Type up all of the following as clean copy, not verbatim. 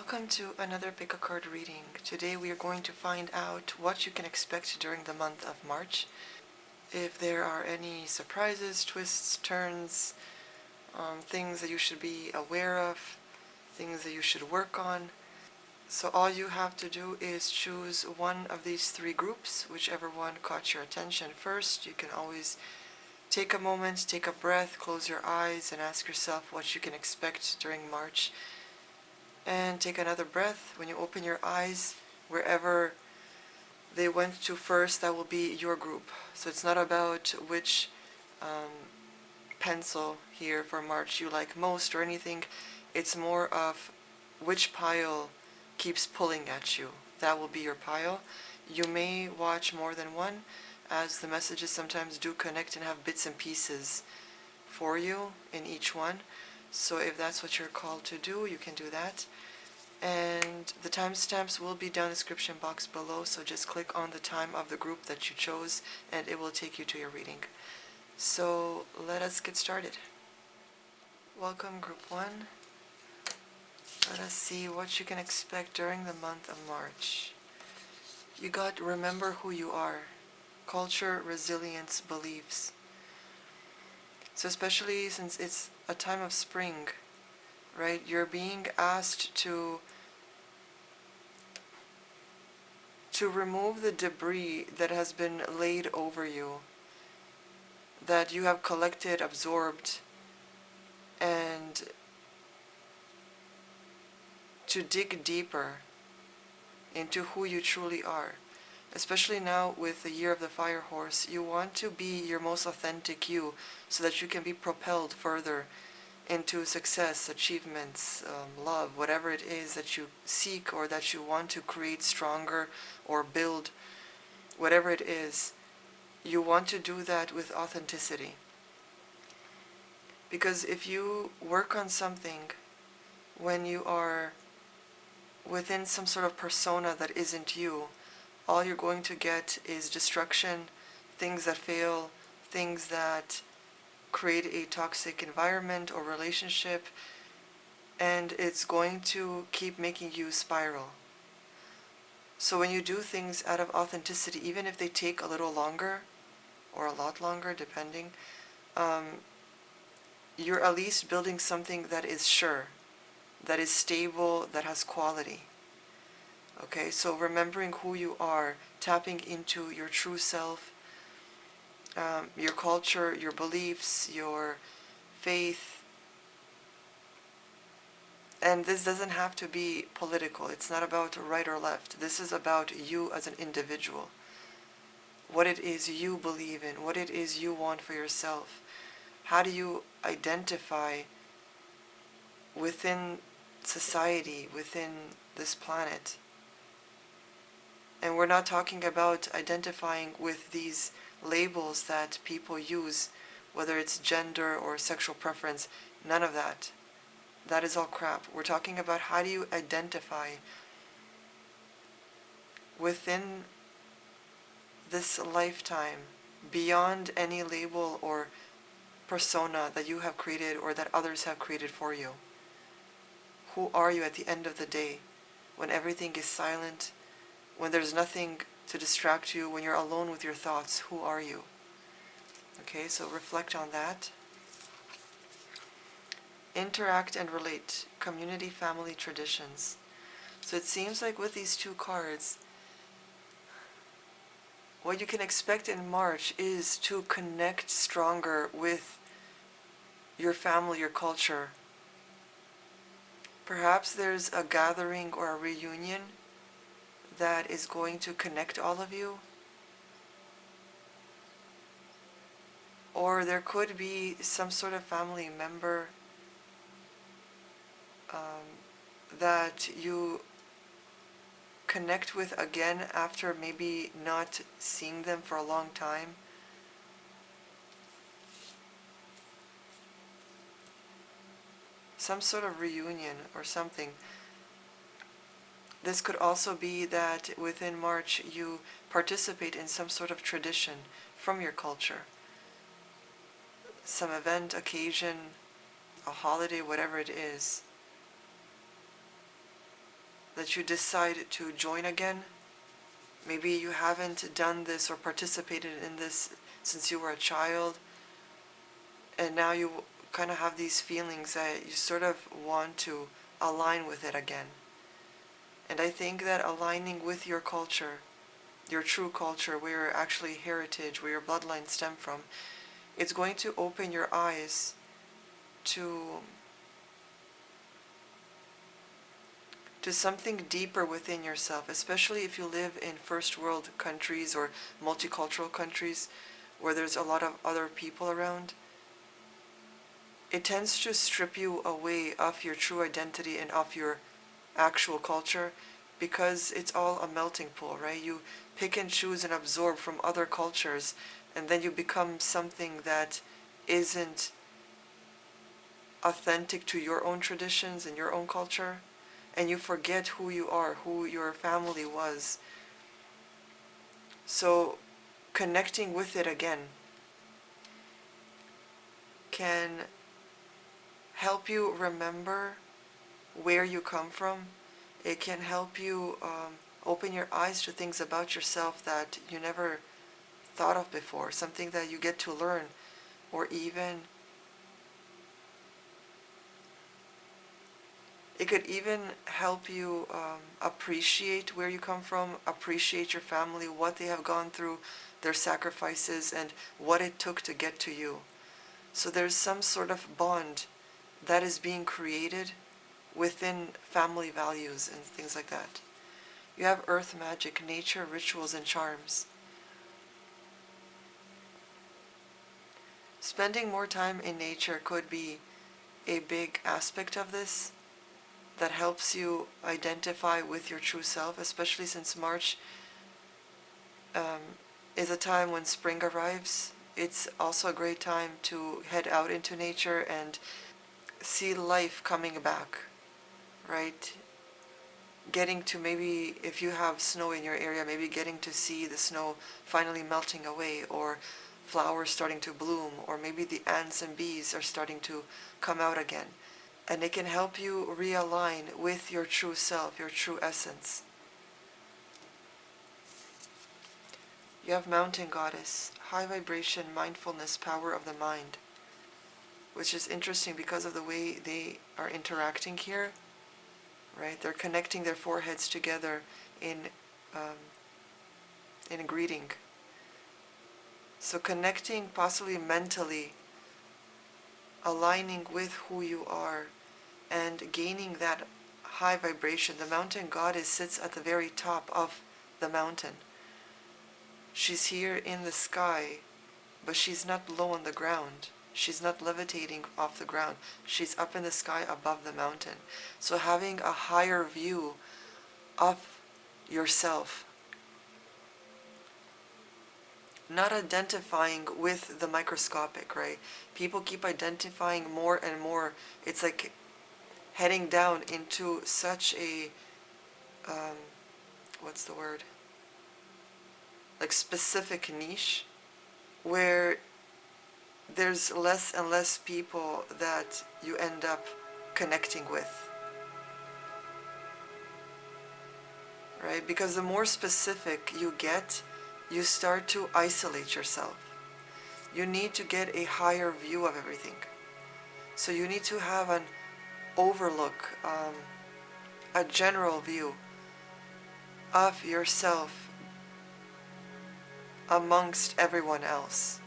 Welcome to another pick a card reading. Today we are going to find out what you can expect during the month of March. If there are any surprises, twists, turns, things that you should be aware of, things that you should work on. So all you have to do is choose one of these three groups, whichever one caught your attention first. You can always take a moment, take a breath, close your eyes, and ask yourself what you can expect during March. And take another breath. When you open your eyes, wherever they went to first, that will be your group. So it's not about which pencil here for March you like most or anything. It's more of which pile keeps pulling at you. That will be your pile. You may watch more than one, as the messages sometimes do connect and have bits and pieces for you in each one. So if that's what you're called to do, you can do that. And the timestamps will be down in the description box below, so just click on the time of the group that you chose and it will take you to your reading. So let us get started. Welcome, group 1. Let us see what you can expect during the month of March. You got remember who you are. Culture, resilience, beliefs. So especially since it's a time of spring, right? You're being asked to remove the debris that has been laid over you, that you have collected, absorbed, and to dig deeper into who you truly are. Especially now with the year of the fire horse, you want to be your most authentic you so that you can be propelled further into success, achievements, love, whatever it is that you seek or that you want to create stronger or build, whatever it is, you want to do that with authenticity. Because if you work on something when you are within some sort of persona that isn't you, all you're going to get is destruction, things that fail, things that create a toxic environment or relationship, and it's going to keep making you spiral. So when you do things out of authenticity, even if they take a little longer, or a lot longer, depending, you're at least building something that is sure, that is stable, that has quality. Okay, so remembering who you are, tapping into your true self, your culture, your beliefs, your faith. And this doesn't have to be political. It's not about right or left. This is about you as an individual. What it is you believe in, what it is you want for yourself. How do you identify within society, within this planet? And we're not talking about identifying with these labels that people use, whether it's gender or sexual preference. None of that. That is all crap. We're talking about how do you identify within this lifetime, beyond any label or persona that you have created or that others have created for you. Who are you at the end of the day, when everything is silent, when there's nothing to distract you, when you're alone with your thoughts? Who are you? Okay, so reflect on that. Interact and relate. Community, family, traditions. So it seems like with these two cards, what you can expect in March is to connect stronger with your family, your culture. Perhaps there's a gathering or a reunion that is going to connect all of you. Or there could be some sort of family member that you connect with again after maybe not seeing them for a long time. Some sort of reunion or something. This could also be that within March you participate in some sort of tradition from your culture. Some event, occasion, a holiday, whatever it is. that you decide to join again. Maybe you haven't done this or participated in this since you were a child, and now you kind of have these feelings that you sort of want to align with it again. And I think that aligning with your culture, your true culture, where your actually heritage, where your bloodline stem from, it's going to open your eyes to something deeper within yourself, especially if you live in first world countries or multicultural countries where there's a lot of other people around. It tends to strip you away of your true identity and of your actual culture, because it's all a melting pool, right? You pick and choose and absorb from other cultures, and then you become something that isn't authentic to your own traditions and your own culture, and you forget who you are, who your family was. So connecting with it again can help you remember where you come from. It can help you open your eyes to things about yourself that you never thought of before, something that you get to learn, or even it could even help you appreciate where you come from, appreciate your family, what they have gone through, their sacrifices, and what it took to get to you. So there's some sort of bond that is being created within family values and things like that. You have earth magic, nature, rituals, and charms. Spending more time in nature could be a big aspect of this that helps you identify with your true self, especially since March is a time when spring arrives. It's also a great time to head out into nature and see life coming back, right? Getting to, maybe if you have snow in your area, maybe getting to see the snow finally melting away, or flowers starting to bloom, or maybe the ants and bees are starting to come out again. And it can help you realign with your true self, your true essence. You have Mountain Goddess, high vibration, mindfulness, power of the mind, which is interesting because of the way they are interacting here, right? They're connecting their foreheads together in a greeting. So connecting possibly mentally, aligning with who you are, and gaining that high vibration. The mountain goddess sits at the very top of the mountain. She's here in the sky, but she's not low on the ground. She's not levitating off the ground. She's up in the sky above the mountain. So having a higher view of yourself, not identifying with the microscopic, right? People keep identifying more and more. It's like heading down into such a, what's the word? Like specific niche, where there's less and less people that you end up connecting with, right? Because the more specific you get, you start to isolate yourself. You need to get a higher view of everything. So you need to have an overlook, a general view of yourself amongst everyone else.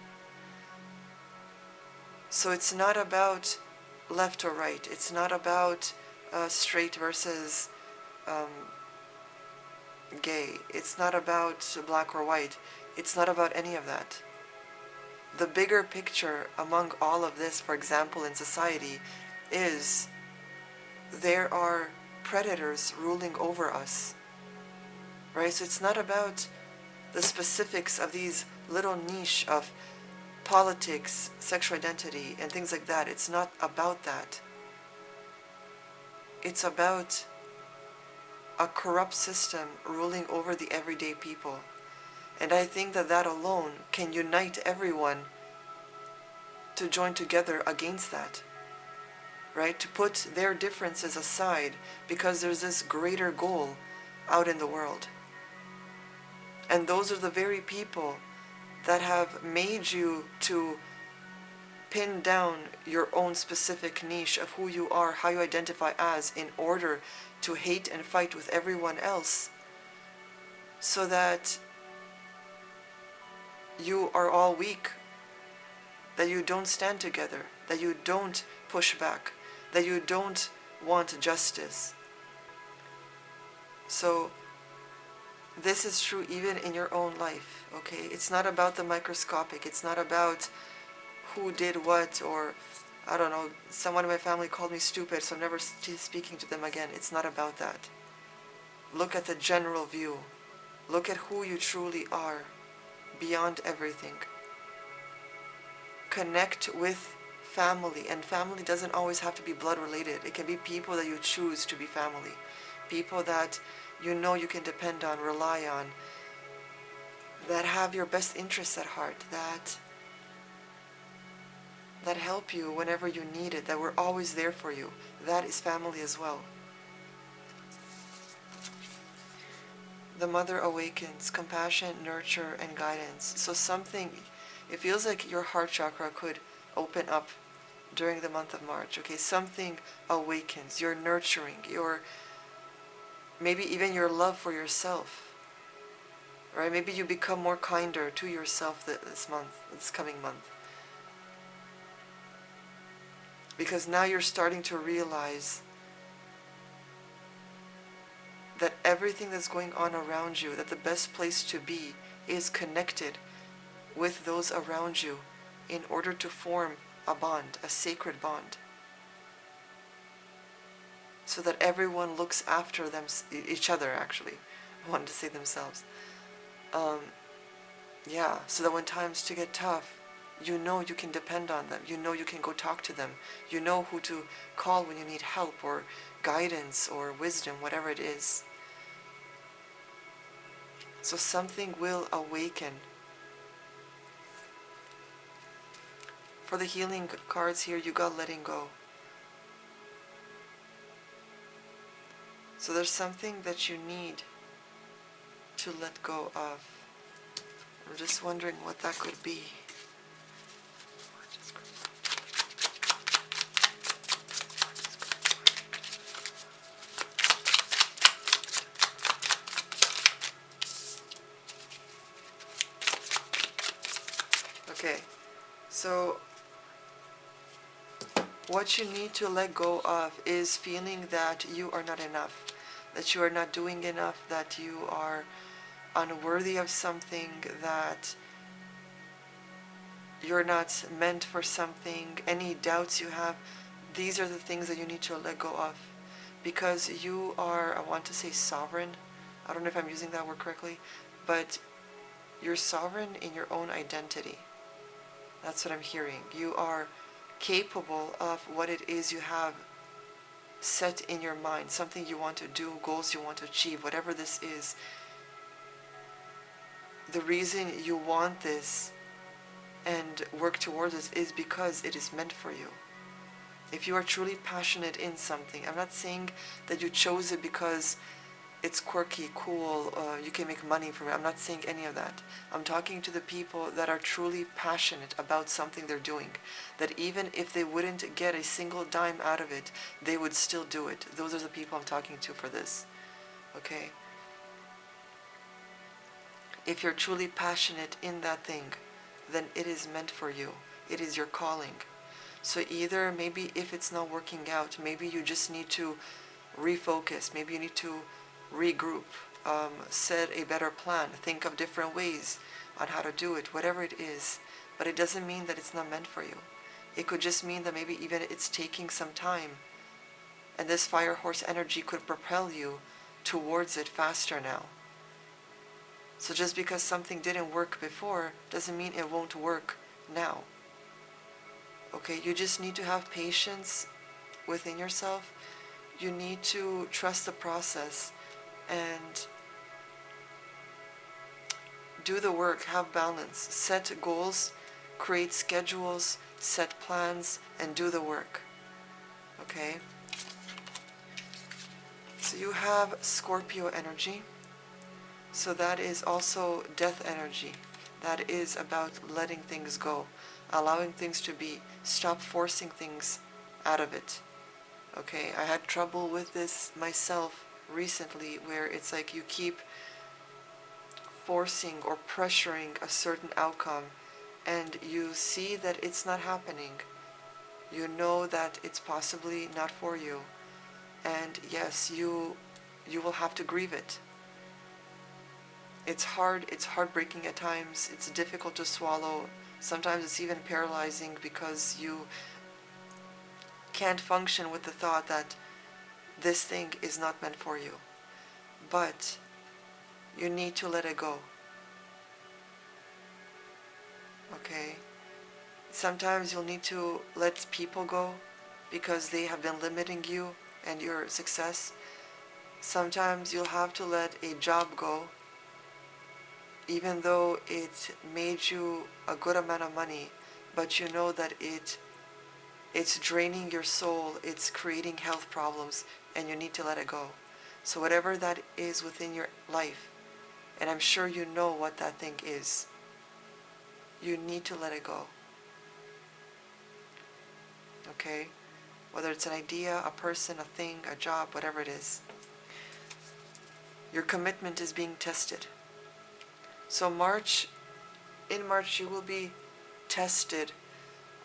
So it's not about left or right. It's not about straight versus gay. It's not about black or white. It's not about any of that. The bigger picture among all of this, for example, in society, is there are predators ruling over us, right? So it's not about the specifics of these little niche of politics, sexual identity, and things like that. It's not about that. It's about a corrupt system ruling over the everyday people. And I think that that alone can unite everyone to join together against that, right? To put their differences aside because there's this greater goal out in the world. And those are the very people that have made you to pin down your own specific niche of who you are, how you identify as, in order to hate and fight with everyone else, so that you are all weak, that you don't stand together, that you don't push back, that you don't want justice. So this is true even in your own life, okay? It's not about the microscopic. It's not about who did what, or I don't know, someone in my family called me stupid, so I'm never speaking to them again. It's not about that. Look at the general view. Look at who you truly are beyond everything. Connect with family, and family doesn't always have to be blood related. It can be people that you choose to be family, people that you know you can depend on, rely on, that have your best interests at heart, that help you whenever you need it, that were always there for you. That is family as well. The mother awakens, compassion, nurture, and guidance. So something, it feels like your heart chakra could open up during the month of March, okay? Something awakens, your nurturing, your, maybe even your love for yourself, right? Maybe you become more kinder to yourself this month, this coming month. Because now you're starting to realize that everything that's going on around you, that the best place to be is connected with those around you in order to form a bond, a sacred bond, so that everyone looks after each other, actually. I wanted to say themselves. So that when times to get tough, you know you can depend on them. You know you can go talk to them. You know who to call when you need help or guidance or wisdom, whatever it is. So something will awaken. For the healing cards here, you got letting go. So there's something that you need to let go of. I'm just wondering what that could be. Okay, so what you need to let go of is feeling that you are not enough, that you are not doing enough, that you are unworthy of something, that you're not meant for something, any doubts you have. These are the things that you need to let go of, because you are, I want to say sovereign. I don't know if I'm using that word correctly, but you're sovereign in your own identity. That's what I'm hearing. You are capable of what it is you have set in your mind, something you want to do, goals you want to achieve, whatever this is. The reason you want this and work towards this is because it is meant for you. If you are truly passionate in something, I'm not saying that you chose it because it's quirky, cool, you can make money from it. I'm not saying any of that. I'm talking to the people that are truly passionate about something they're doing, that even if they wouldn't get a single dime out of it, they would still do it. Those are the people I'm talking to for this, okay? If you're truly passionate in that thing, then it is meant for you. It is your calling. So either maybe if it's not working out, maybe you just need to refocus, maybe you need to regroup, set a better plan, think of different ways on how to do it, whatever it is. But it doesn't mean that it's not meant for you. It could just mean that maybe even it's taking some time, and this fire horse energy could propel you towards it faster now. So just because something didn't work before doesn't mean it won't work now. Okay, you just need to have patience within yourself. You need to trust the process and do the work, have balance, set goals, create schedules, set plans, and do the work. Okay? So you have Scorpio energy. So that is also death energy. That is about letting things go, allowing things to be, stop forcing things out of it. Okay, I had trouble with this myself recently, where it's like you keep forcing or pressuring a certain outcome and you see that it's not happening. You know that it's possibly not for you. And yes, you will have to grieve it. It's hard, it's heartbreaking at times, it's difficult to swallow. Sometimes it's even paralyzing because you can't function with the thought that this thing is not meant for you. But you need to let it go. Okay? Sometimes you'll need to let people go because they have been limiting you and your success. Sometimes you'll have to let a job go, even though it made you a good amount of money, but you know that it's draining your soul, it's creating health problems, and you need to let it go. So whatever that is within your life, and I'm sure you know what that thing is, you need to let it go. Okay? Whether it's an idea, a person, a thing, a job, whatever it is. Your commitment is being tested. So in March you will be tested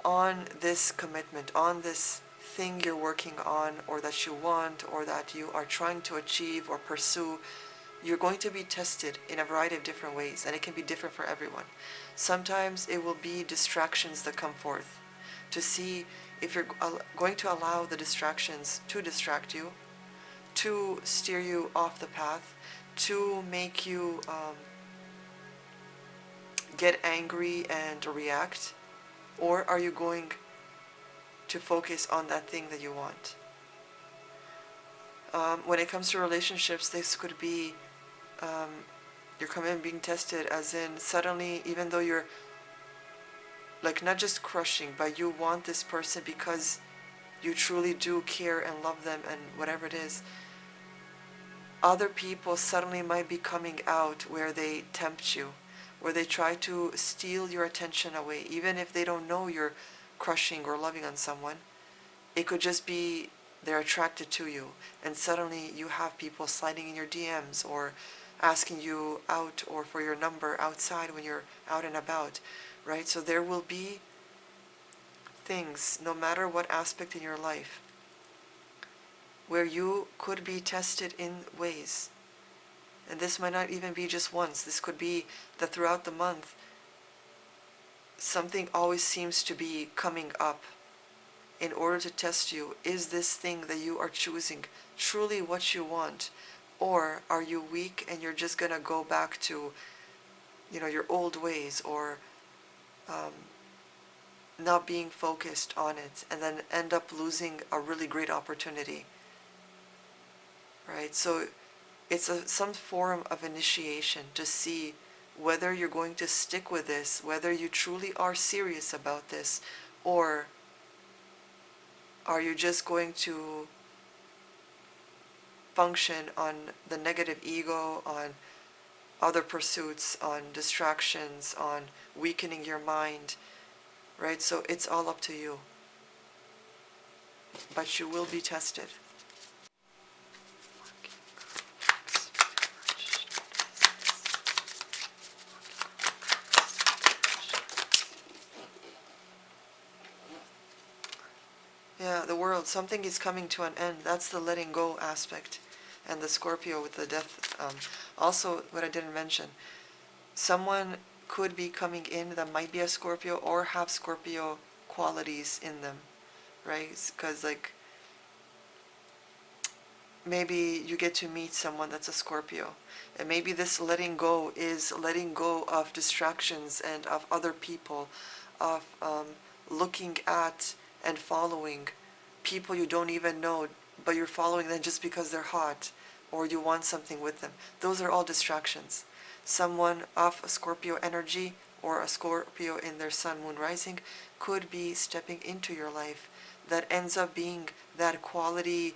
on this commitment, on this thing you're working on, or that you want, or that you are trying to achieve or pursue. You're going to be tested in a variety of different ways, and it can be different for everyone. Sometimes it will be distractions that come forth to see if you're going to allow the distractions to distract you, to steer you off the path, to make you get angry and react, or are you going to focus on that thing that you want? When it comes to relationships, this could be your commitment being tested, as in suddenly, even though you're like not just crushing, but you want this person because you truly do care and love them and whatever it is, other people suddenly might be coming out where they tempt you, where they try to steal your attention away, even if they don't know you're crushing or loving on someone. It could just be they're attracted to you, and suddenly you have people sliding in your DMs or asking you out or for your number outside when you're out and about, right? So there will be things, no matter what aspect in your life, where you could be tested in ways. And this might not even be just once. This could be that throughout the month, something always seems to be coming up in order to test you. Is this thing that you are choosing truly what you want? Or are you weak and you're just going to go back to, your old ways, or not being focused on it, and then end up losing a really great opportunity? Right? So it's some form of initiation to see whether you're going to stick with this, whether you truly are serious about this, or are you just going to function on the negative ego, on other pursuits, on distractions, on weakening your mind, right? So it's all up to you. But you will be tested. Yeah, the world, something is coming to an end. That's the letting go aspect. And the Scorpio with the death. Also, what I didn't mention, someone could be coming in that might be a Scorpio or have Scorpio qualities in them, right? Because maybe you get to meet someone that's a Scorpio, and maybe this letting go is letting go of distractions and of other people, of looking at and following people you don't even know, but you're following them just because they're hot or you want something with them. Those are all distractions. Someone of a Scorpio energy or a Scorpio in their sun, moon, rising could be stepping into your life that ends up being that quality,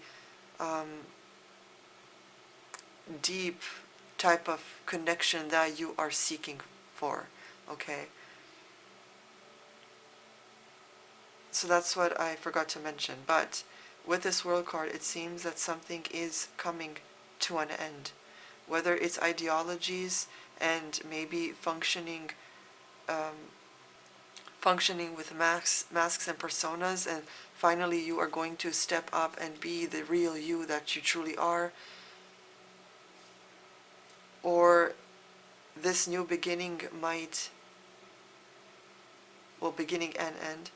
deep type of connection that you are seeking for, okay? So that's what I forgot to mention. But with this World card, it seems that something is coming to an end. Whether it's ideologies and maybe functioning with masks and personas, and finally you are going to step up and be the real you that you truly are, or this new beginning might, well, beginning and end,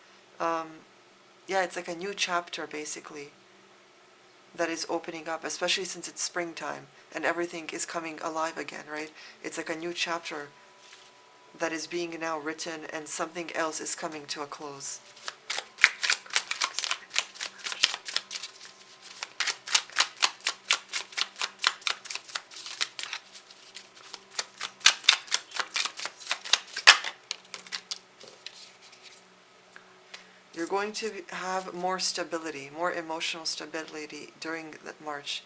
yeah, it's like a new chapter basically that is opening up, especially since it's springtime and everything is coming alive again, right? It's like a new chapter that is being now written and something else is coming to a close. You're going to have more stability, more emotional stability during March.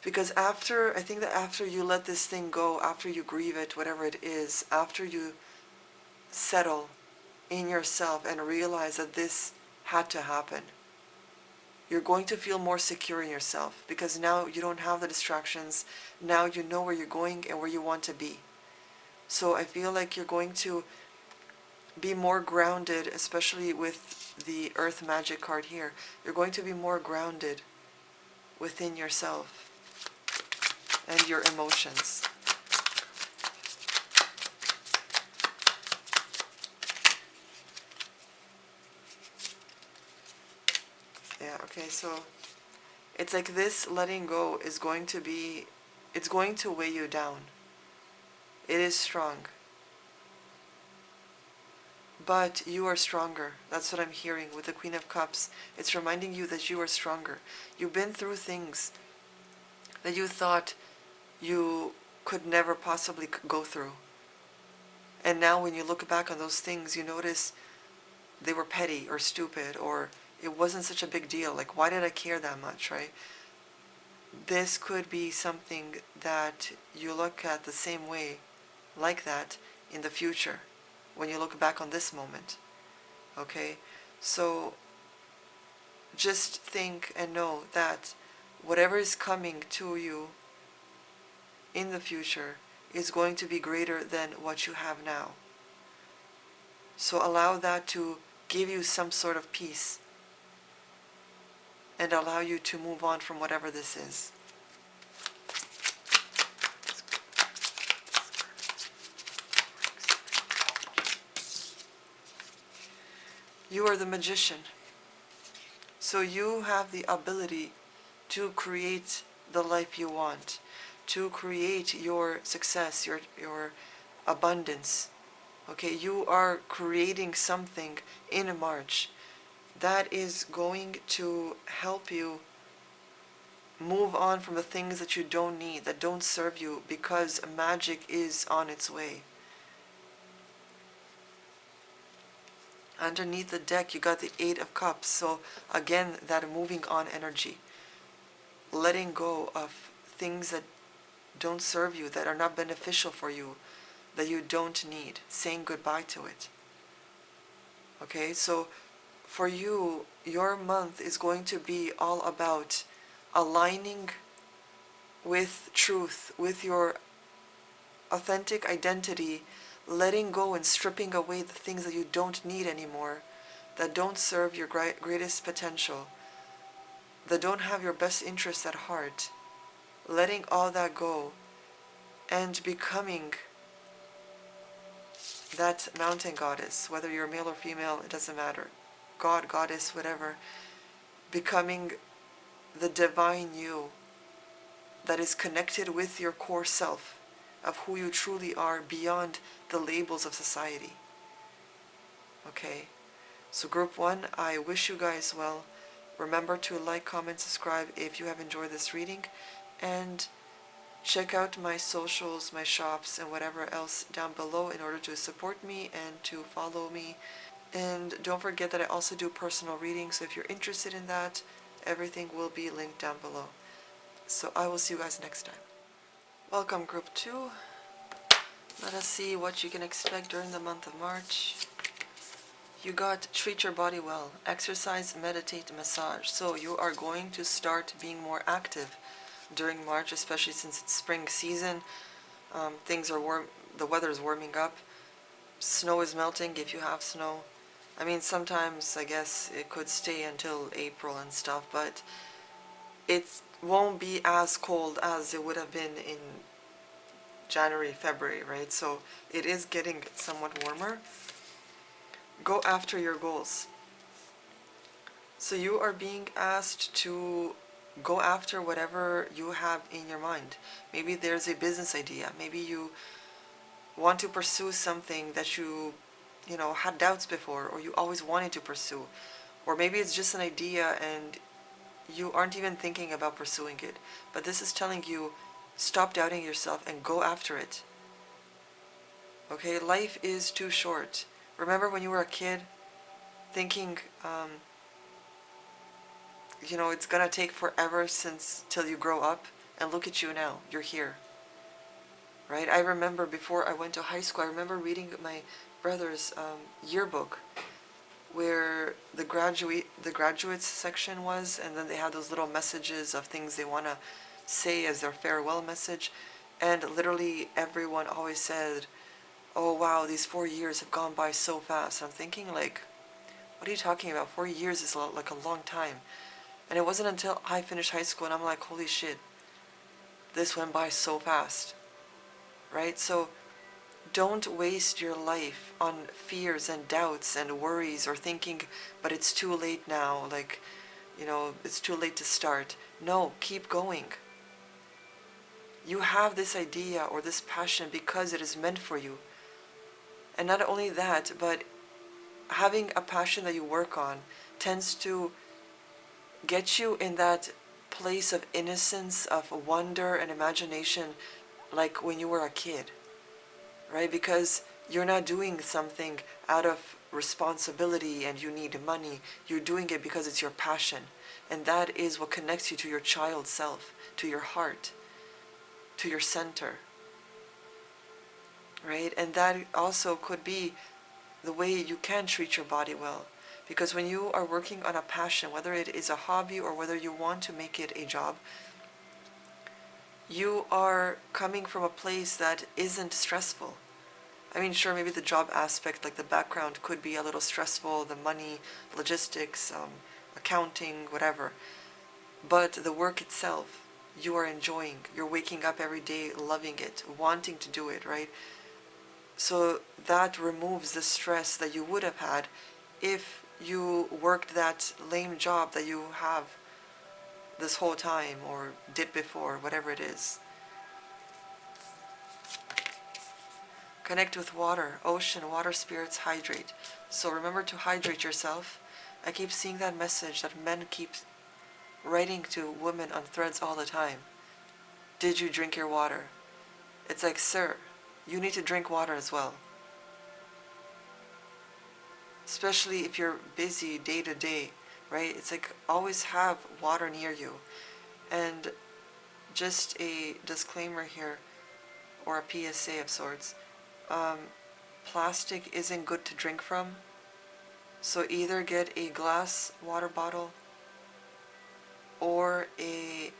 Because I think that after you let this thing go, after you grieve it, whatever it is, after you settle in yourself and realize that this had to happen, you're going to feel more secure in yourself, because now you don't have the distractions. Now you know where you're going and where you want to be. So I feel like you're going to be more grounded, especially with the Earth Magic card here. You're going to be more grounded within yourself and your emotions. Yeah, okay, so it's like this letting go is going to be, it's going to weigh you down. It is strong. But you are stronger. That's what I'm hearing with the Queen of Cups. It's reminding you that you are stronger. You've been through things that you thought you could never possibly go through. And now when you look back on those things, you notice they were petty or stupid, or it wasn't such a big deal. Like, why did I care that much, right? This could be something that you look at the same way, like that, in the future, when you look back on this moment, okay? So just think and know that whatever is coming to you in the future is going to be greater than what you have now. So allow that to give you some sort of peace and allow you to move on from whatever this is. You are the magician. So you have the ability to create the life you want, to create your success, your abundance. Okay, you are creating something in March that is going to help you move on from the things that you don't need, that don't serve you, because magic is on its way. Underneath the deck, you got the Eight of Cups. So again, that moving on energy. Letting go of things that don't serve you, that are not beneficial for you, that you don't need. Saying goodbye to it. Okay, so for you, your month is going to be all about aligning with truth, with your authentic identity, letting go and stripping away the things that you don't need anymore, that don't serve your greatest potential, that don't have your best interests at heart, letting all that go and becoming that mountain goddess, whether you're male or female, it doesn't matter, god, goddess, whatever, becoming the divine you that is connected with your core self, of who you truly are beyond the labels of society. Okay, so group 1, I wish you guys well. Remember to like, comment, subscribe if you have enjoyed this reading, and check out my socials, my shops, and whatever else down below in order to support me and to follow me And don't forget that I also do personal readings, so if you're interested in that, everything will be linked down below. So I will see you guys next time. Welcome group 2. Let us see what you can expect during the month of March. You got treat your body well, exercise, meditate, massage. So you are going to start being more active during March, especially since it's spring season. Things are warm, the weather is warming up. Snow is melting if you have snow. I mean, sometimes I guess it could stay until April and stuff, but it won't be as cold as it would have been in January, February, right? So it is getting somewhat warmer. Go after your goals. So you are being asked to go after whatever you have in your mind. Maybe there's a business idea. Maybe you want to pursue something that you had doubts before, or you always wanted to pursue. Or maybe it's just an idea and you aren't even thinking about pursuing it. But this is telling you, stop doubting yourself and go after it. Okay, life is too short. Remember when you were a kid, thinking, it's gonna take forever till you grow up, and look at you now, you're here. Right? I remember before I went to high school, I remember reading my brother's yearbook, where the graduates section was, and then they had those little messages of things they want to say as their farewell message, and literally everyone always said, oh wow, these 4 years have gone by so fast. I'm thinking, like, what are you talking about? 4 years is like a long time. And it wasn't until I finished high school and I'm like, holy shit, this went by so fast. Right? So don't waste your life on fears and doubts and worries, or thinking, but it's too late now, like, it's too late to start. No, keep going. You have this idea or this passion because it is meant for you. And not only that, but having a passion that you work on tends to get you in that place of innocence, of wonder and imagination, like when you were a kid, right? Because you're not doing something out of responsibility and you need money. You're doing it because it's your passion. And that is what connects you to your child self, to your heart, to your center, right? And that also could be the way you can treat your body well. Because when you are working on a passion, whether it is a hobby or whether you want to make it a job, you are coming from a place that isn't stressful. I mean, sure, maybe the job aspect, like the background, could be a little stressful, the money, logistics, accounting, whatever. But the work itself, you are enjoying. You're waking up every day loving it, wanting to do it, right? So that removes the stress that you would have had if you worked that lame job that you have this whole time or did before, whatever it is. Connect with water, ocean, water spirits, hydrate. So remember to hydrate yourself. I keep seeing that message that men keep writing to women on threads all the time. Did you drink your water? It's like, sir, you need to drink water as well. Especially if you're busy day to day, right? It's like, always have water near you. And just a disclaimer here, or a PSA of sorts, plastic isn't good to drink from. So either get a glass water bottle or a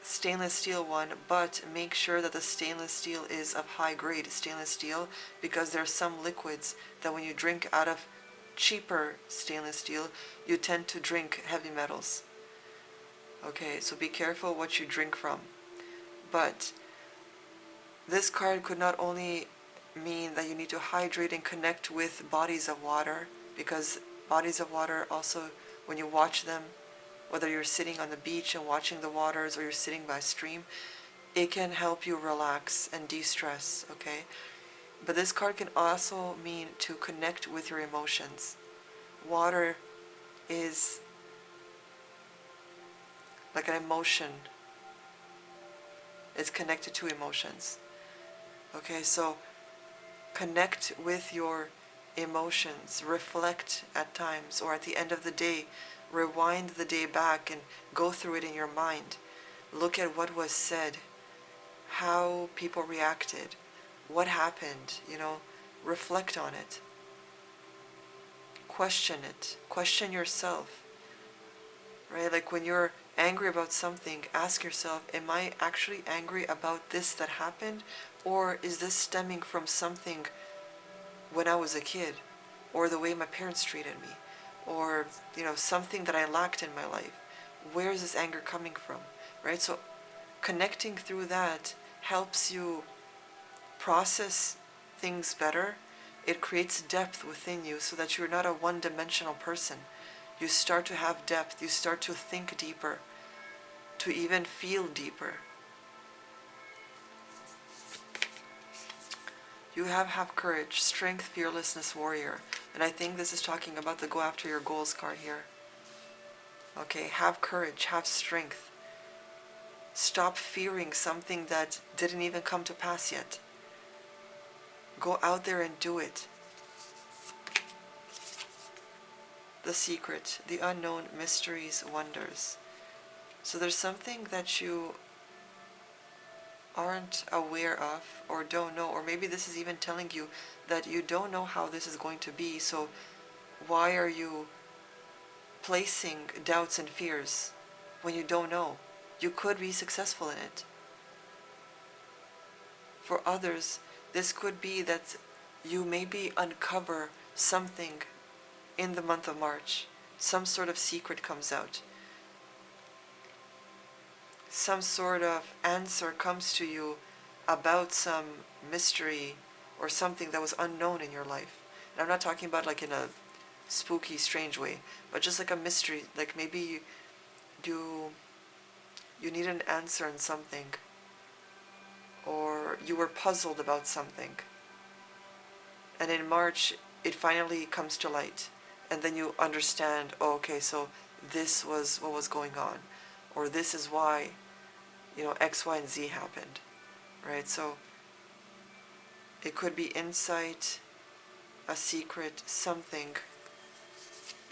stainless steel one, but make sure that the stainless steel is of high grade stainless steel, because there are some liquids that when you drink out of cheaper stainless steel, you tend to drink heavy metals. Okay, so be careful what you drink from. But this card could not only mean that you need to hydrate and connect with bodies of water, because bodies of water also, when you watch them, whether you're sitting on the beach and watching the waters or you're sitting by a stream, it can help you relax and de-stress, okay? But this card can also mean to connect with your emotions. Water is like an emotion. It's connected to emotions. Okay, so connect with your emotions, reflect at times, or at the end of the day, rewind the day back and go through it in your mind. Look at what was said, how people reacted, what happened, reflect on it. Question it. Question yourself, right? Like when you're angry about something, ask yourself, am I actually angry about this that happened? Or is this stemming from something when I was a kid? Or the way my parents treated me? Or, something that I lacked in my life? Where is this anger coming from, right? So connecting through that helps you process things better. It creates depth within you so that you're not a one-dimensional person. You start to have depth, you start to think deeper, to even feel deeper. You have courage, strength, fearlessness, warrior. And I think this is talking about the go after your goals card here. Okay, have courage, have strength. Stop fearing something that didn't even come to pass yet. Go out there and do it. The secret, the unknown, mysteries, wonders. So there's something that you aren't aware of or don't know, or maybe this is even telling you that you don't know how this is going to be, so why are you placing doubts and fears when you don't know? You could be successful in it. For others, this could be that you maybe uncover something in the month of March. Some sort of secret comes out. Some sort of answer comes to you about some mystery or something that was unknown in your life. And I'm not talking about like in a spooky, strange way, but just like a mystery, like maybe you need an answer in something, or you were puzzled about something, and in March it finally comes to light, and then you understand, oh, okay, so this was what was going on, or this is why X, Y, and Z happened, right? So it could be insight, a secret, something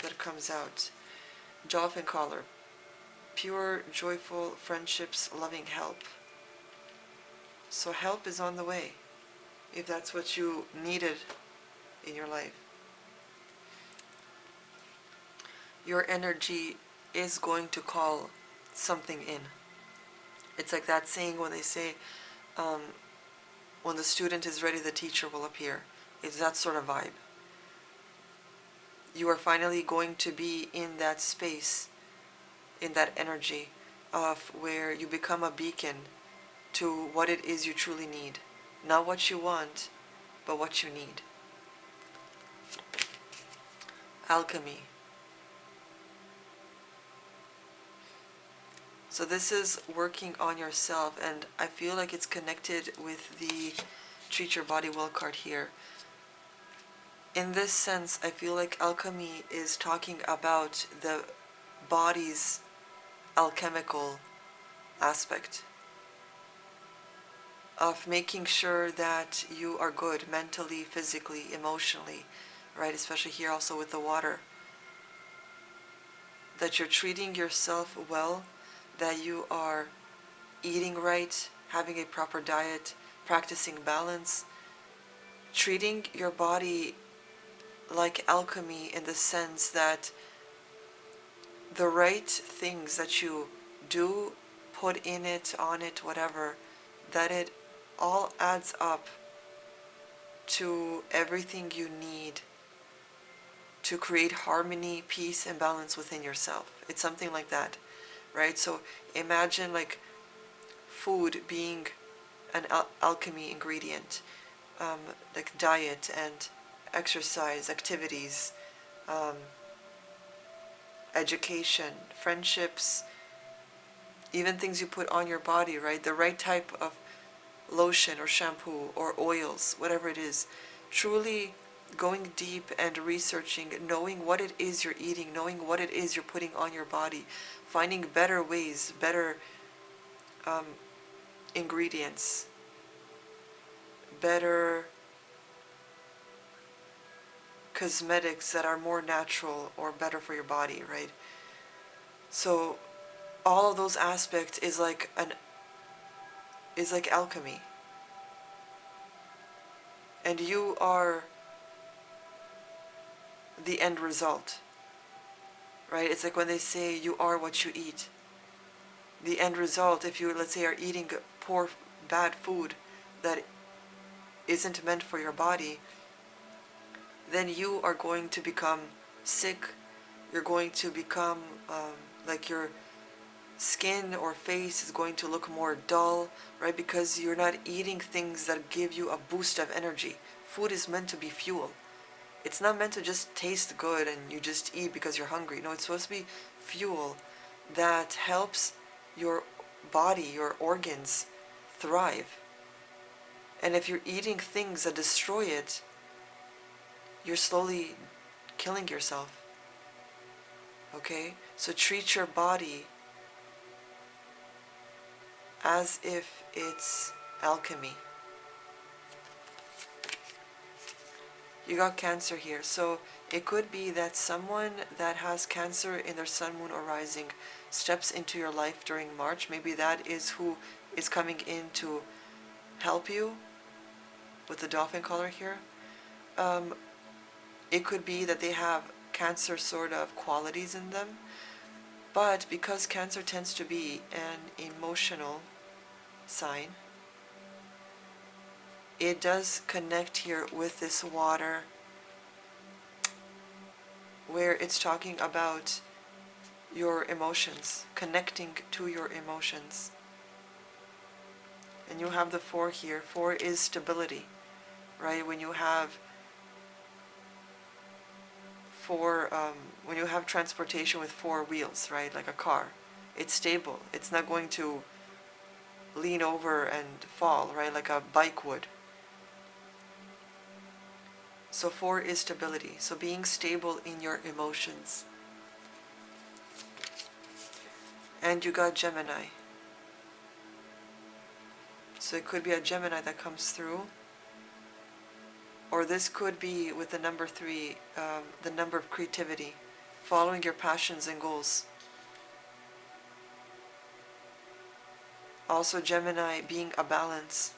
that comes out. Dolphin collar, pure, joyful friendships, loving help. So help is on the way, if that's what you needed in your life. Your energy is going to call something in. It's like that saying when they say, when the student is ready, the teacher will appear. It's that sort of vibe. You are finally going to be in that space, in that energy of where you become a beacon to what it is you truly need. Not what you want, but what you need. Alchemy. So this is working on yourself, and I feel like it's connected with the Treat Your Body Well card here. In this sense, I feel like alchemy is talking about the body's alchemical aspect of making sure that you are good mentally, physically, emotionally, right? Especially here also with the water. That you're treating yourself well, that you are eating right, having a proper diet, practicing balance, treating your body like alchemy in the sense that the right things that you do, put in it, on it, whatever, that it all adds up to everything you need to create harmony, peace, and balance within yourself. It's something like that, right? So imagine like food being an alchemy ingredient, like diet and exercise, activities, education, friendships, even things you put on your body, right? The right type of lotion or shampoo or oils, whatever it is. Truly going deep and researching, knowing what it is you're eating, knowing what it is you're putting on your body, finding better ways, better ingredients, better cosmetics that are more natural or better for your body, right? So all of those aspects is like alchemy. And you are the end result, right? It's like when they say you are what you eat. The end result, if you, let's say, are eating poor, bad food that isn't meant for your body, then you are going to become sick. You're going to become like your skin or face is going to look more dull, right? Because you're not eating things that give you a boost of energy. Food is meant to be fuel. It's not meant to just taste good and you just eat because you're hungry. No, it's supposed to be fuel that helps your body, your organs thrive. And if you're eating things that destroy it, you're slowly killing yourself. Okay? So treat your body as if it's alchemy. You got Cancer here. So it could be that someone that has Cancer in their sun, moon, or rising steps into your life during March. Maybe that is who is coming in to help you with the dolphin color here. It could be that they have Cancer sort of qualities in them. But because Cancer tends to be an emotional sign, it does connect here with this water, where it's talking about your emotions, connecting to your emotions. And you have the 4 here. 4 is stability, right? When you have 4, when you have transportation with 4 wheels, right? Like a car, it's stable. It's not going to lean over and fall, right? Like a bike would. So 4 is stability. So being stable in your emotions. And you got Gemini. So it could be a Gemini that comes through. Or this could be with the number 3, the number of creativity, following your passions and goals. Also Gemini being a balance.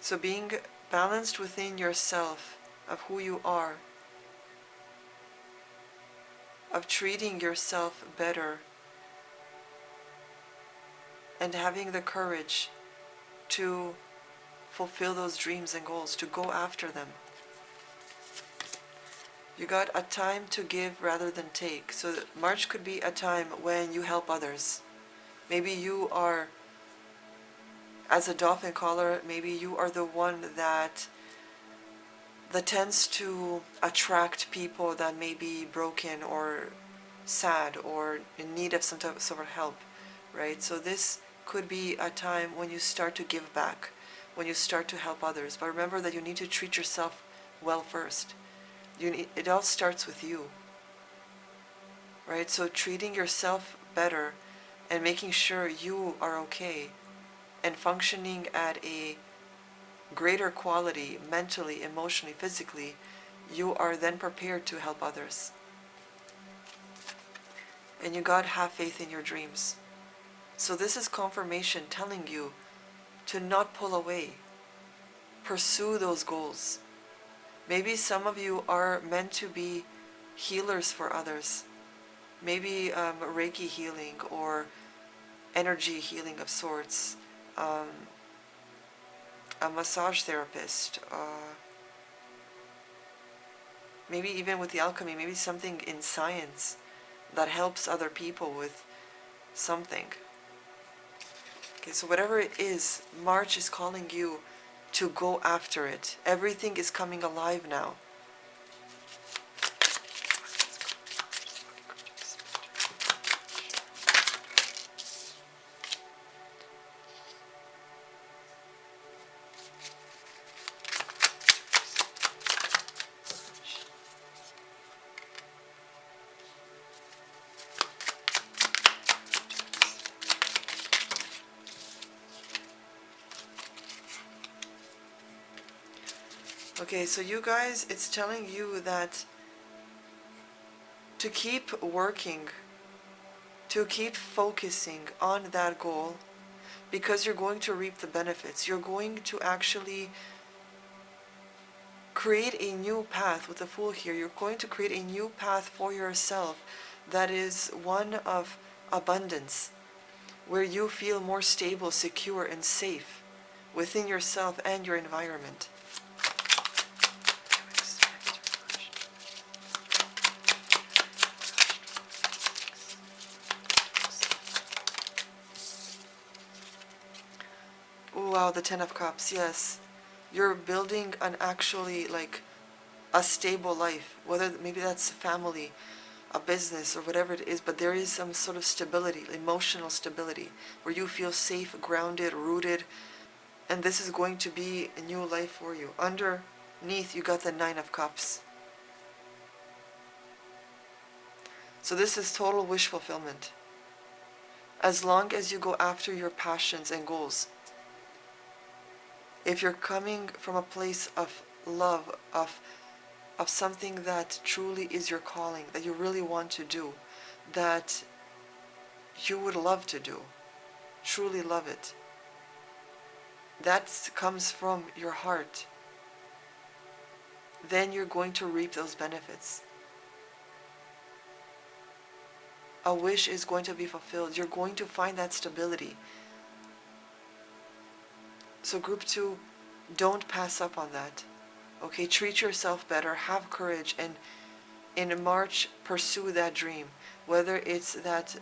So being balanced within yourself of who you are, of treating yourself better, and having the courage to fulfill those dreams and goals, to go after them. You got a time to give rather than take. So March could be a time when you help others. Maybe you are, as a dolphin caller, maybe you are the one that tends to attract people that may be broken or sad or in need of some type of help, right? So this could be a time when you start to give back, when you start to help others. But remember that you need to treat yourself well first. It all starts with you, right? So treating yourself better and making sure you are okay and functioning at a greater quality mentally, emotionally, physically, you are then prepared to help others. And you got have faith in your dreams. So this is confirmation telling you to not pull away. Pursue those goals. Maybe some of you are meant to be healers for others. Maybe Reiki healing or energy healing of sorts. A massage therapist. Maybe even with the alchemy, maybe something in science that helps other people with something. Okay, so whatever it is, March is calling you to go after it. Everything is coming alive now. Okay, so you guys, it's telling you that to keep working, to keep focusing on that goal, because you're going to reap the benefits. You're going to actually create a new path with the Fool here. You're going to create a new path for yourself that is one of abundance, where you feel more stable, secure, and safe within yourself and your environment. Ooh, wow, the Ten of Cups, yes. You're building an actually like a stable life, whether maybe that's family, a business, or whatever it is, but there is some sort of stability, emotional stability, where you feel safe, grounded, rooted, and this is going to be a new life for you. Underneath, you got the Nine of Cups. So this is total wish fulfillment. As long as you go after your passions and goals. If you're coming from a place of love, of something that truly is your calling, that you really want to do, that you would love to do, truly love it, that comes from your heart, then you're going to reap those benefits. A wish is going to be fulfilled. You're going to find that stability. So group 2, don't pass up on that. Okay, treat yourself better, have courage, and in March, pursue that dream. Whether it's that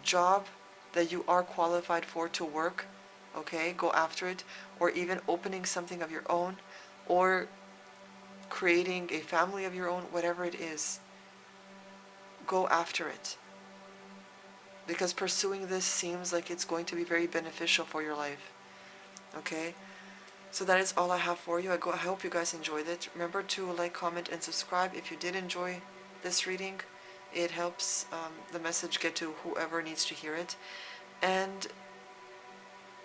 job that you are qualified for to work, okay, go after it, or even opening something of your own, or creating a family of your own, whatever it is, go after it. Because pursuing this seems like it's going to be very beneficial for your life. Okay? So that is all I have for you. I hope you guys enjoyed it. Remember to like, comment, and subscribe if you did enjoy this reading. It helps the message get to whoever needs to hear it. And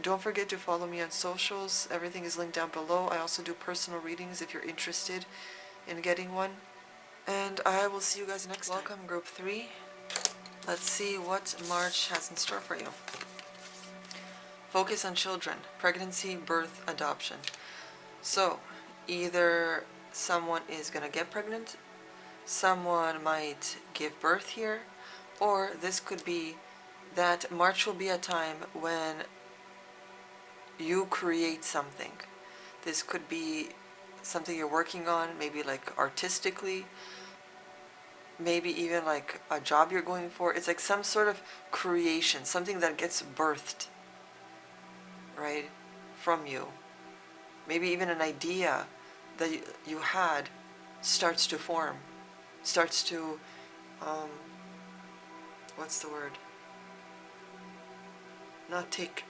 don't forget to follow me on socials. Everything is linked down below. I also do personal readings if you're interested in getting one. And I will see you guys next time. Welcome, group 3. Let's see what March has in store for you. Focus on children, pregnancy, birth, adoption. So, either someone is going to get pregnant, someone might give birth here, or this could be that March will be a time when you create something. This could be something you're working on, maybe like artistically, maybe even like a job you're going for. It's like some sort of creation, something that gets birthed, right, from you. Maybe even an idea that you had starts to form, starts to, what's the word? Not take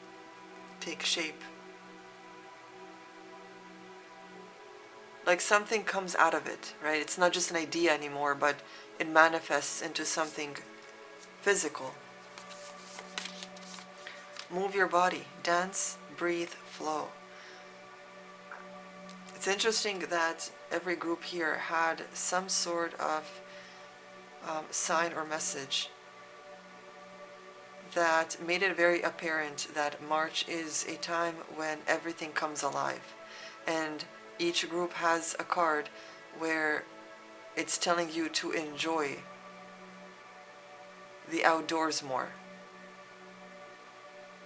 shape. Like something comes out of it, right? It's not just an idea anymore, but it manifests into something physical. Move your body, dance, breathe, flow. It's interesting that every group here had some sort of sign or message that made it very apparent that March is a time when everything comes alive. And each group has a card where it's telling you to enjoy the outdoors more.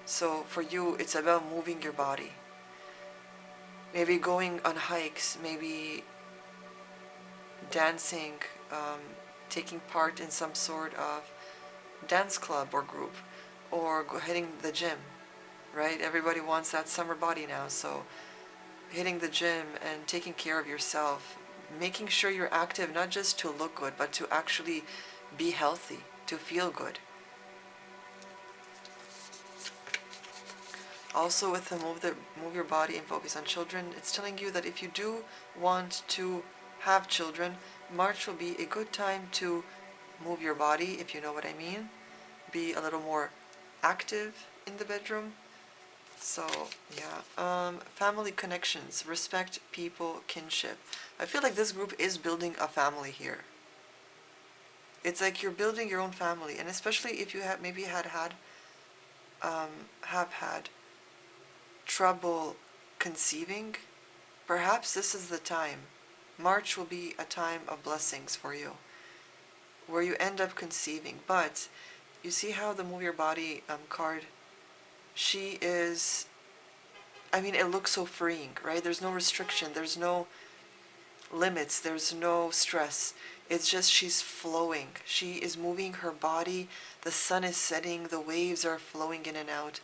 So for you, it's about moving your body. Maybe going on hikes, maybe dancing, taking part in some sort of dance club or group, or hitting the gym, right? Everybody wants that summer body now, so hitting the gym and taking care of yourself, making sure you're active, not just to look good, but to actually be healthy, to feel good. Also with the move your body and focus on children, it's telling you that if you do want to have children, March will be a good time to move your body, if you know what I mean. Be a little more active in the bedroom. So, yeah. Family connections, respect people, kinship. I feel like this group is building a family here. It's like you're building your own family, and especially if you have maybe have had trouble conceiving, perhaps this is the time. March will be a time of blessings for you, where you end up conceiving. But you see how the Move Your Body card, she is, I mean, it looks so freeing, right? There's no restriction, there's no limits, there's no stress. It's just she's flowing. She is moving her body. The sun is setting, the waves are flowing in and out.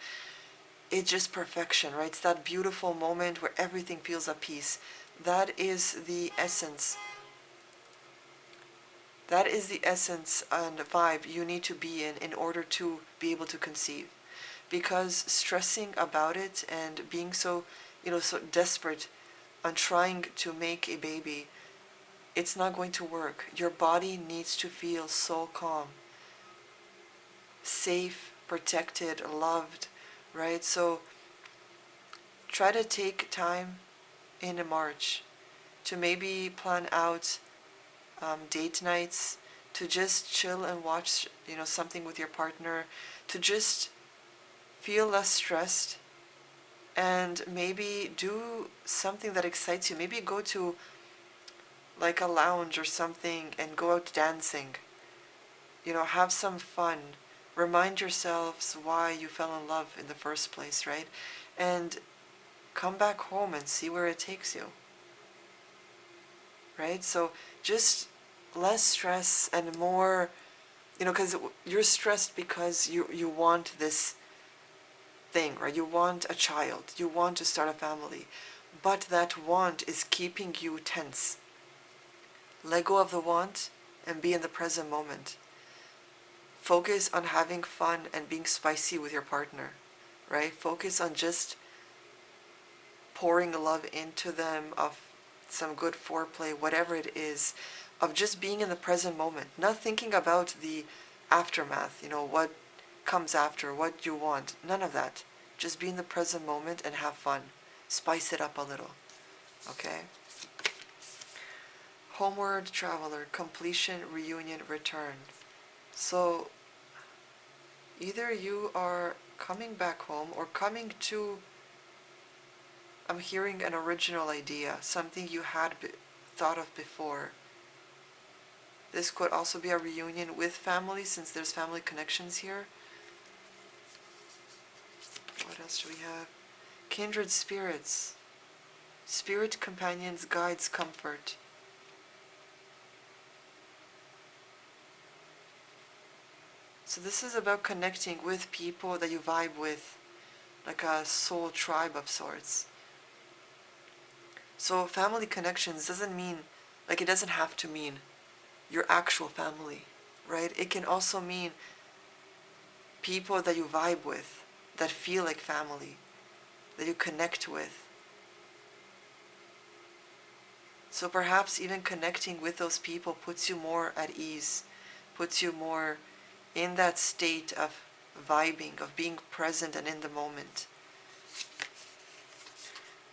It's just perfection, right? It's that beautiful moment where everything feels at peace. That is the essence. That is the essence and vibe you need to be in order to be able to conceive. Because stressing about it and being so, so desperate on trying to make a baby, it's not going to work. Your body needs to feel so calm, safe, protected, loved, right? So try to take time in March to maybe plan out date nights, to just chill and watch, something with your partner, to just feel less stressed, and maybe do something that excites you. Maybe go to like a lounge or something and go out dancing. Have some fun. Remind yourselves why you fell in love in the first place, right? And come back home and see where it takes you. Right? So just less stress and more, because you're stressed because you want this thing, right? You want a child. You want to start a family. But that want is keeping you tense. Let go of the want and be in the present moment. Focus on having fun and being spicy with your partner, right? Focus on just pouring love into them, of some good foreplay, whatever it is, of just being in the present moment, not thinking about the aftermath, what comes after, what you want, none of that. Just be in the present moment and have fun. Spice it up a little, okay? Homeward traveler, completion, reunion, return. So either you are coming back home or coming to, I'm hearing an original idea, something you had thought of before. This could also be a reunion with family, since there's family connections here. What else do we have? Kindred spirits. Spirit companions, guides, comfort. So this is about connecting with people that you vibe with, like a soul tribe of sorts. So family connections doesn't mean, like, it doesn't have to mean your actual family, right? It can also mean people that you vibe with, that feel like family, that you connect with. So perhaps even connecting with those people puts you more at ease, puts you more in that state of vibing, of being present and in the moment.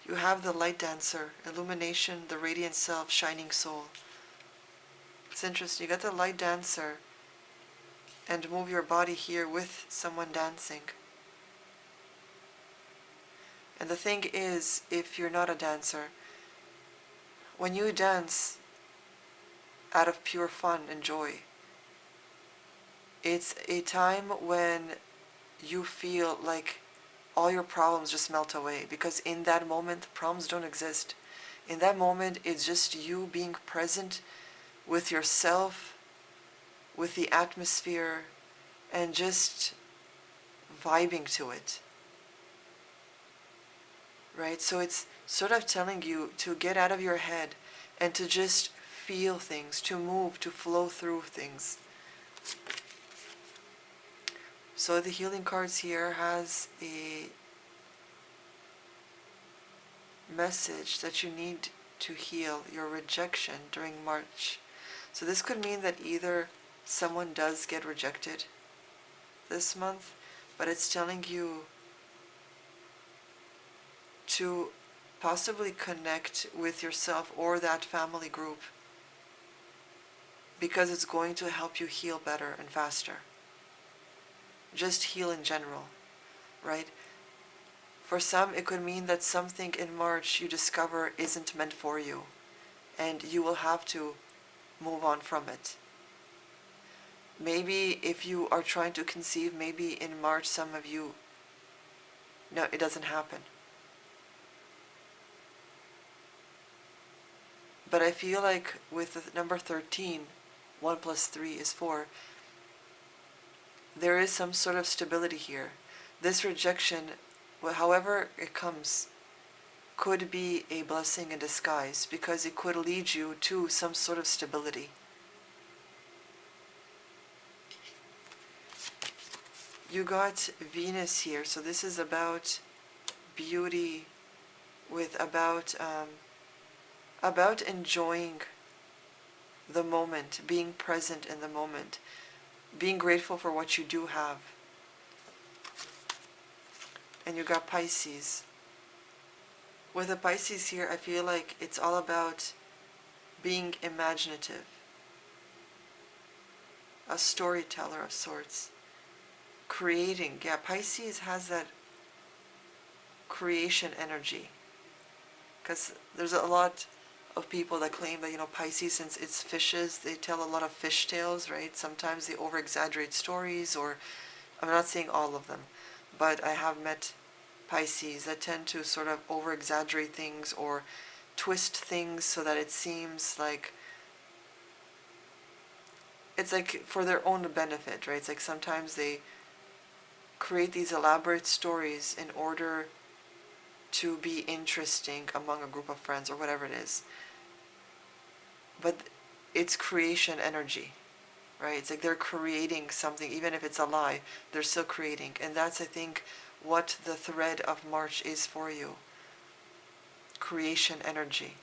You have the light dancer, illumination, the radiant self, shining soul. It's interesting. You got the light dancer and move your body here with someone dancing. And the thing is, if you're not a dancer, when you dance out of pure fun and joy, it's a time when you feel like all your problems just melt away, because in that moment, problems don't exist. In that moment, it's just you being present with yourself, with the atmosphere, and just vibing to it. Right? So it's sort of telling you to get out of your head and to just feel things, to move, to flow through things. So the healing cards here has a message that you need to heal your rejection during March. So this could mean that either someone does get rejected this month, but it's telling you to possibly connect with yourself or that family group, because it's going to help you heal better and faster. Just heal in general, right? For some, it could mean that something in March you discover isn't meant for you, and you will have to move on from it. Maybe if you are trying to conceive, maybe in March some of you, no, it doesn't happen. But I feel like with the number 13, 1 plus 3 is 4, there is some sort of stability here. This rejection, however it comes, could be a blessing in disguise, because it could lead you to some sort of stability. You got Venus here, so this is about beauty, with about enjoying the moment, being present in the moment, being grateful for what you do have. And you got Pisces. With the Pisces here, I feel like it's all about being imaginative, a storyteller of sorts, creating. Yeah, Pisces has that creation energy, because there's a lot of people that claim that, Pisces, since it's fishes, they tell a lot of fish tales, right? Sometimes they over-exaggerate stories, or I'm not saying all of them, but I have met Pisces that tend to sort of over-exaggerate things or twist things so that it seems like it's like for their own benefit, right? It's like sometimes they create these elaborate stories in order to be interesting among a group of friends or whatever it is. But it's creation energy, right? It's like they're creating something, even if it's a lie, they're still creating. And that's, I think, what the thread of March is for you. Creation energy.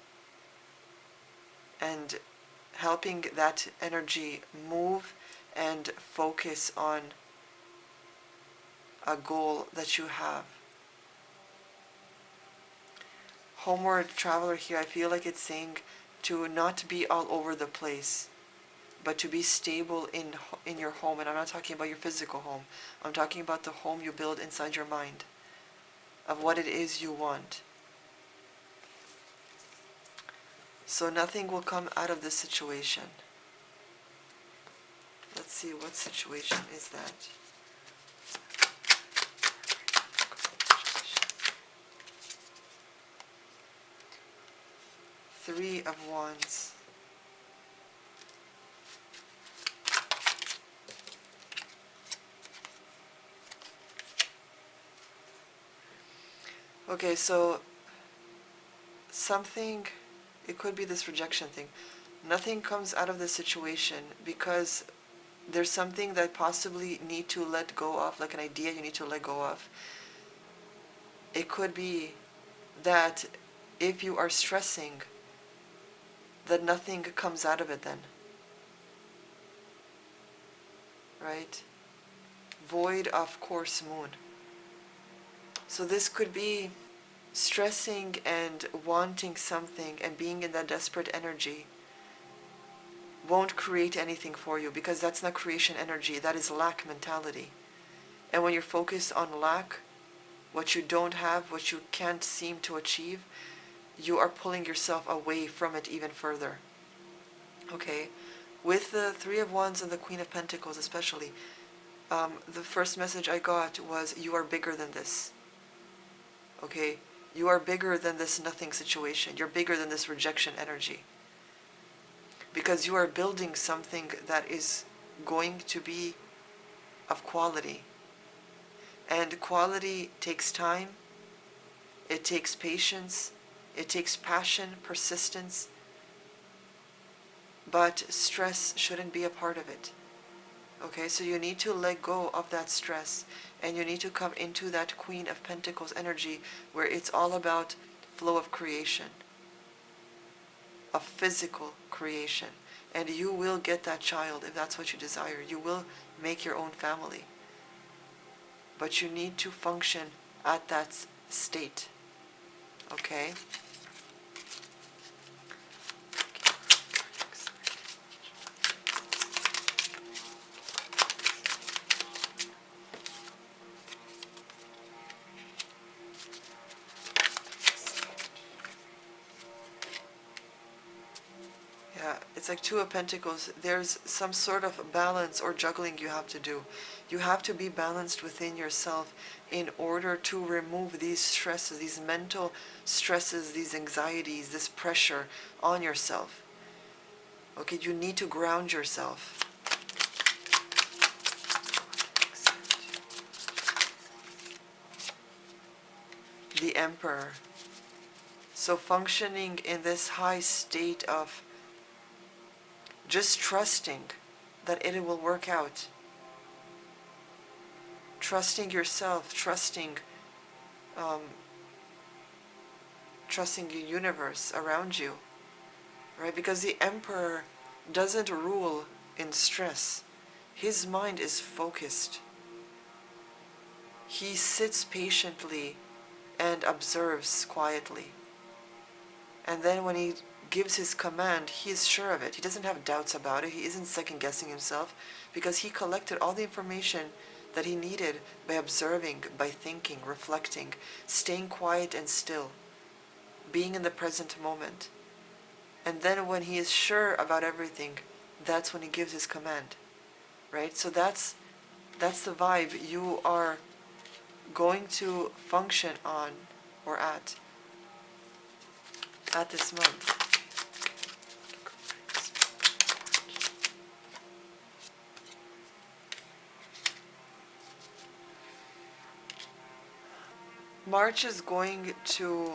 And helping that energy move and focus on a goal that you have. Homeward traveler here, I feel like it's saying to not be all over the place, but to be stable in your home. And I'm not talking about your physical home. I'm talking about the home you build inside your mind, of what it is you want. So nothing will come out of this situation. Let's see, what situation is that? Three of Wands. Okay, so something, it could be this rejection thing. Nothing comes out of this situation because there's something that possibly need to let go of, like an idea you need to let go of. It could be that if you are stressing, that nothing comes out of it then. Right? Void of course moon. So this could be stressing and wanting something and being in that desperate energy won't create anything for you, because that's not creation energy, that is lack mentality. And when you're focused on lack, what you don't have, what you can't seem to achieve, you are pulling yourself away from it even further. Okay? With the Three of Wands and the Queen of Pentacles especially, the first message I got was, you are bigger than this. Okay? You are bigger than this nothing situation. You're bigger than this rejection energy. Because you are building something that is going to be of quality. And quality takes time, it takes patience, it takes passion, persistence, but stress shouldn't be a part of it. Okay, so you need to let go of that stress, and you need to come into that Queen of Pentacles energy where it's all about flow of creation, of physical creation. And you will get that child if that's what you desire. You will make your own family. But you need to function at that state. Okay? Yeah, it's like Two of Pentacles. There's some sort of balance or juggling you have to do. You have to be balanced within yourself in order to remove these stresses, these mental stresses, these anxieties, this pressure on yourself. Okay, you need to ground yourself. The Emperor. So functioning in this high state of just trusting that it will work out. Trusting yourself, trusting the universe around you, right? Because the Emperor doesn't rule in stress. His mind is focused. He sits patiently and observes quietly. And then when he gives his command, he is sure of it. He doesn't have doubts about it. He isn't second-guessing himself because he collected all the information that he needed by observing, by thinking, reflecting, staying quiet and still, being in the present moment. And then when he is sure about everything, that's when he gives his command, right? So that's the vibe you are going to function on or at this month. March is going to,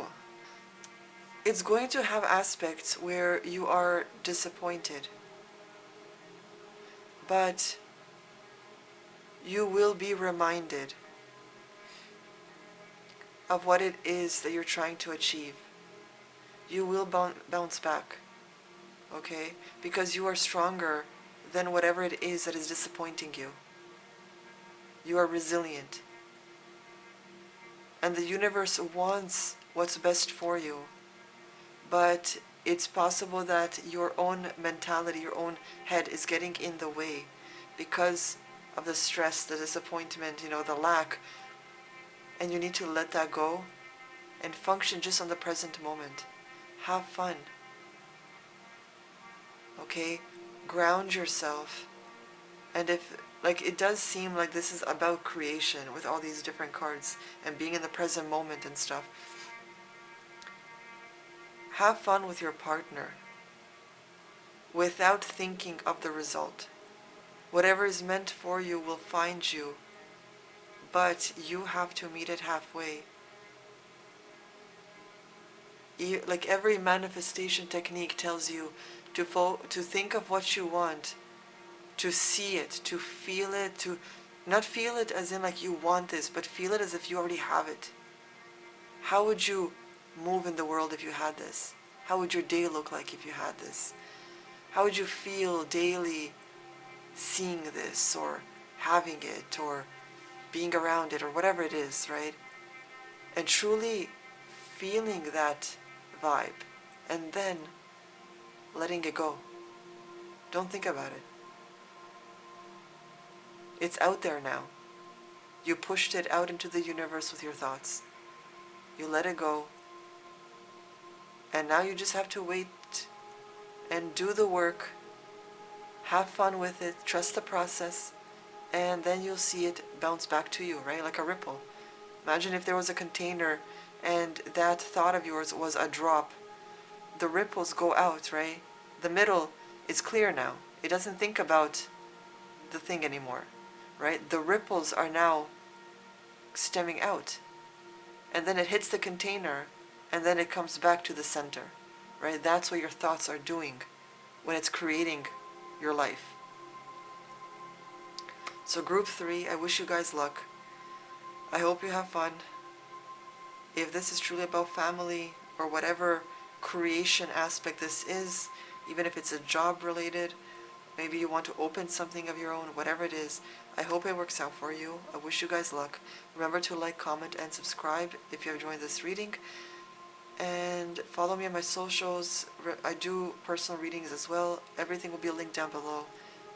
it's going to have aspects where you are disappointed, but you will be reminded of what it is that you're trying to achieve. You will bounce back, okay? Because you are stronger than whatever it is that is disappointing you. You are resilient. And the universe wants what's best for you. But it's possible that your own mentality, your own head is getting in the way because of the stress, the disappointment, the lack. And you need to let that go and function just on the present moment. Have fun. Okay? Ground yourself. And if, it does seem like this is about creation with all these different cards and being in the present moment and stuff. Have fun with your partner without thinking of the result. Whatever is meant for you will find you, but you have to meet it halfway. Like every manifestation technique tells you to think of what you want, to see it, to feel it, to not feel it as in like you want this, but feel it as if you already have it. How would you move in the world if you had this? How would your day look like if you had this? How would you feel daily seeing this or having it or being around it or whatever it is, right? And truly feeling that vibe and then letting it go. Don't think about it. It's out there now. You pushed it out into the universe with your thoughts. You let it go. And now you just have to wait and do the work. Have fun with it. Trust the process. And then you'll see it bounce back to you, right? Like a ripple. Imagine if there was a container and that thought of yours was a drop. The ripples go out, right? The middle is clear now. It doesn't think about the thing anymore, right? The ripples are now stemming out. And then it hits the container and then it comes back to the center, right? That's what your thoughts are doing when it's creating your life. So group 3, I wish you guys luck. I hope you have fun. If this is truly about family or whatever creation aspect this is, even if it's a job related, maybe you want to open something of your own, whatever it is, I hope it works out for you. I wish you guys luck. Remember to like, comment, and subscribe if you have enjoyed this reading. And follow me on my socials. I do personal readings as well. Everything will be linked down below.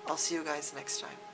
I'll see you guys next time.